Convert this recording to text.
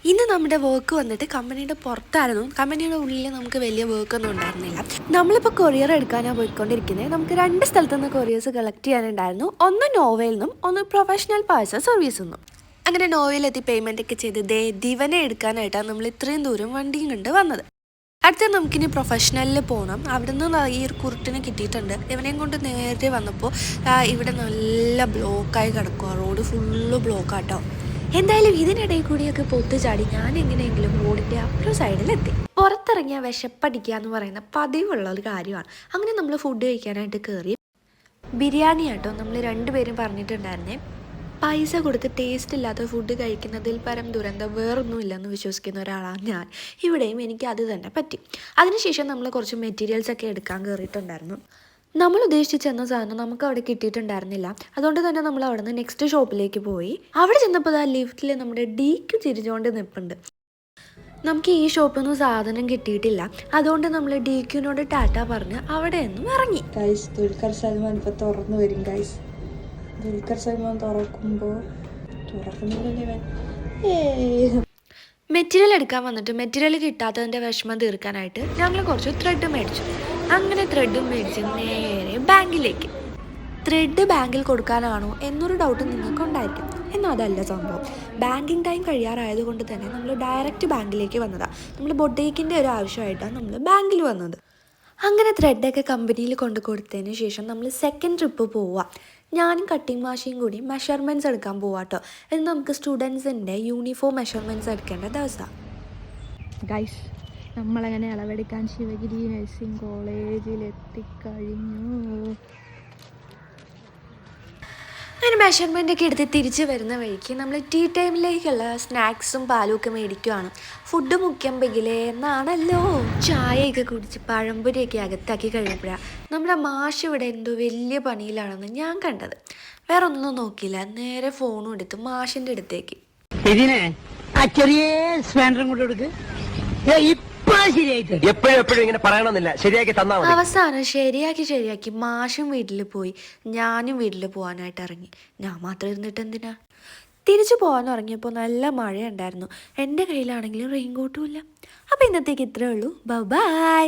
ഇന്ന് നമ്മുടെ വർക്ക് വന്നിട്ട് കമ്പനിയുടെ പുറത്തായിരുന്നു. കമ്പനിയുടെ ഉള്ളിൽ നമുക്ക് വലിയ വർക്കൊന്നും ഉണ്ടായിരുന്നില്ല. നമ്മളിപ്പോൾ കൊറിയർ എടുക്കാനാണ് പോയിക്കൊണ്ടിരിക്കുന്നത്. നമുക്ക് 2 സ്ഥലത്തു നിന്ന് കൊറിയേഴ്സ് കളക്ട് ചെയ്യാനുണ്ടായിരുന്നു. ഒന്ന് നോവയിൽ നിന്നും ഒന്ന് പ്രൊഫഷണൽ പാഴ്സൽ സർവീസിൽ നിന്നും. അങ്ങനെ നോവയിലെത്തി പേയ്മെൻ്റ് ഒക്കെ ചെയ്ത് ദിവനെ എടുക്കാനായിട്ടാണ് നമ്മൾ ഇത്രയും ദൂരം വണ്ടിയും കൊണ്ട് വന്നത്. അടുത്ത നമുക്കിനി പ്രൊഫഷണലിൽ പോകണം. അവിടെ നിന്ന് ഈ ഒരു കുരുട്ടിനെ കിട്ടിയിട്ടുണ്ട്. ഇവനെയും കൊണ്ട് നേരെ വന്നപ്പോൾ ഇവിടെ നല്ല ബ്ലോക്കായി കിടക്കുക. റോഡ് ഫുള്ള് ബ്ലോക്കാട്ടോ. എന്തായാലും ഇതിനിടയിൽ കൂടിയൊക്കെ പൊത്തു ചാടി ഞാൻ എങ്ങനെയെങ്കിലും റോഡിൻ്റെ അപ്പുറം സൈഡിലെത്തി. പുറത്തിറങ്ങിയ വിശപ്പടിക്കുക എന്ന് പറയുന്ന പതിവുള്ള ഒരു കാര്യമാണ്. അങ്ങനെ നമ്മൾ ഫുഡ് കഴിക്കാനായിട്ട് കയറി. ബിരിയാണി ആട്ടോ നമ്മൾ 2 പേരും പറഞ്ഞിട്ടുണ്ടായിരുന്നേ. പൈസ കൊടുത്ത് ടേസ്റ്റ് ഇല്ലാത്ത ഫുഡ് കഴിക്കുന്നതിൽ പരം ദുരന്തം വേറൊന്നുമില്ലെന്ന് വിശ്വസിക്കുന്ന ഒരാളാണ് ഞാൻ. ഇവിടെയും എനിക്ക് അത് തന്നെ പറ്റി. അതിനുശേഷം നമ്മൾ കുറച്ച് മെറ്റീരിയൽസൊക്കെ എടുക്കാൻ കയറിയിട്ടുണ്ടായിരുന്നു. നമ്മൾ ഉദ്ദേശിച്ച് ചെന്ന സാധനം നമുക്ക് അവിടെ കിട്ടിയിട്ടുണ്ടായിരുന്നില്ല. അതുകൊണ്ട് തന്നെ നമ്മൾ അവിടെ നിന്ന് നെക്സ്റ്റ് ഷോപ്പിലേക്ക് പോയി. അവിടെ ചെന്നപ്പോൾ ആ ലിഫ്റ്റിൽ നമ്മുടെ ഡീക്ക് ചിരിച്ചുകൊണ്ട് നിൽപ്പുണ്ട്. നമുക്ക് ഈ ഷോപ്പിൽ നിന്ന് സാധനം കിട്ടിയിട്ടില്ല. അതുകൊണ്ട് നമ്മൾ ഡീക്യുനോട് ടാറ്റ പറഞ്ഞ് അവിടെ നിന്നും ഇറങ്ങി. ദുൽഖർ സൽമാൻ ഇപ്പോൾ തുറന്നു വരും ഗൈസ്. ദുൽഖർ സൽമാൻ തുറക്കുന്നില്ലല്ലേ. മെറ്റീരിയൽ എടുക്കാൻ വന്നിട്ട് മെറ്റീരിയൽ കിട്ടാത്തതിൻ്റെ വിഷമം തീർക്കാനായിട്ട് ഞങ്ങൾ കുറച്ച് ത്രെഡ് മേടിച്ചു. അങ്ങനെ ത്രെഡും മേടിച്ച് നേരെ ബാങ്കിലേക്ക്. ത്രെഡ് ബാങ്കിൽ കൊടുക്കാനാണോ എന്നൊരു ഡൗട്ട് നിങ്ങൾക്കുണ്ടായിരിക്കും. എന്നാൽ അതല്ല സംഭവം. ബാങ്കിങ് ടൈം കഴിയാറായതുകൊണ്ട് തന്നെ നമ്മൾ ഡയറക്റ്റ് ബാങ്കിലേക്ക് വന്നതാണ്. നമ്മൾ ബൊട്ടേക്കിൻ്റെ ഒരു ആവശ്യമായിട്ടാണ് നമ്മൾ ബാങ്കിൽ വന്നത്. അങ്ങനെ ത്രെഡൊക്കെ കമ്പനിയിൽ കൊണ്ട് കൊടുത്തതിന് ശേഷം നമ്മൾ സെക്കൻഡ് ട്രിപ്പ് പോവുക. ഞാനും കട്ടിങ് മാഷിയും കൂടി മെഷർമെൻറ്റ്സ് എടുക്കാൻ പോവാം കേട്ടോ. എന്ന് നമുക്ക് സ്റ്റുഡൻസിൻ്റെ യൂണിഫോം മെഷർമെൻറ്റ്സ് എടുക്കേണ്ട ദിവസമാണ്. ഗൈസ്, നമ്മളങ്ങനെ അളവെടുക്കാൻ ശിവഗിരി നഴ്സിംഗ് കോളേജിൽ എത്തിക്കഴിഞ്ഞു. അങ്ങനെ മെഷർമെൻ്റ് ഒക്കെ എടുത്ത് തിരിച്ച് വരുന്ന വഴിക്ക് നമ്മൾ ടീ ടൈമിലേക്കുള്ള സ്നാക്സും പാലും ഒക്കെ മേടിക്കുവാണ്. ഫുഡ് മുഖ്യം പെകിലേ എന്നാണല്ലോ. ചായയൊക്കെ കുടിച്ച് പഴംപൊരിയൊക്കെ അകത്താക്കി കഴിയുമ്പോഴാണ് നമ്മുടെ മാഷ് ഇവിടെ എന്തോ വലിയ പണിയിലാണെന്ന് ഞാൻ കണ്ടത്. വേറെ ഒന്നും നോക്കിയില്ല, നേരെ ഫോണും എടുത്ത് മാഷിൻ്റെ അടുത്തേക്ക്. അവസാനം ശരിയാക്കി മാഷും വീട്ടിൽ പോയി. ഞാനും വീട്ടിൽ പോകാനായിട്ട് ഇറങ്ങി. ഞാൻ മാത്രം ഇരുന്നിട്ട് എന്തിനാ. തിരിച്ചു പോകാൻ ഇറങ്ങിയപ്പോൾ നല്ല മഴയുണ്ടായിരുന്നു. എൻ്റെ കയ്യിലാണെങ്കിലും റെയിൻ കോട്ടും ഇല്ല. അപ്പോൾ ഇന്നത്തേക്ക് ഇത്രയേ ഉള്ളൂ. ബൈ.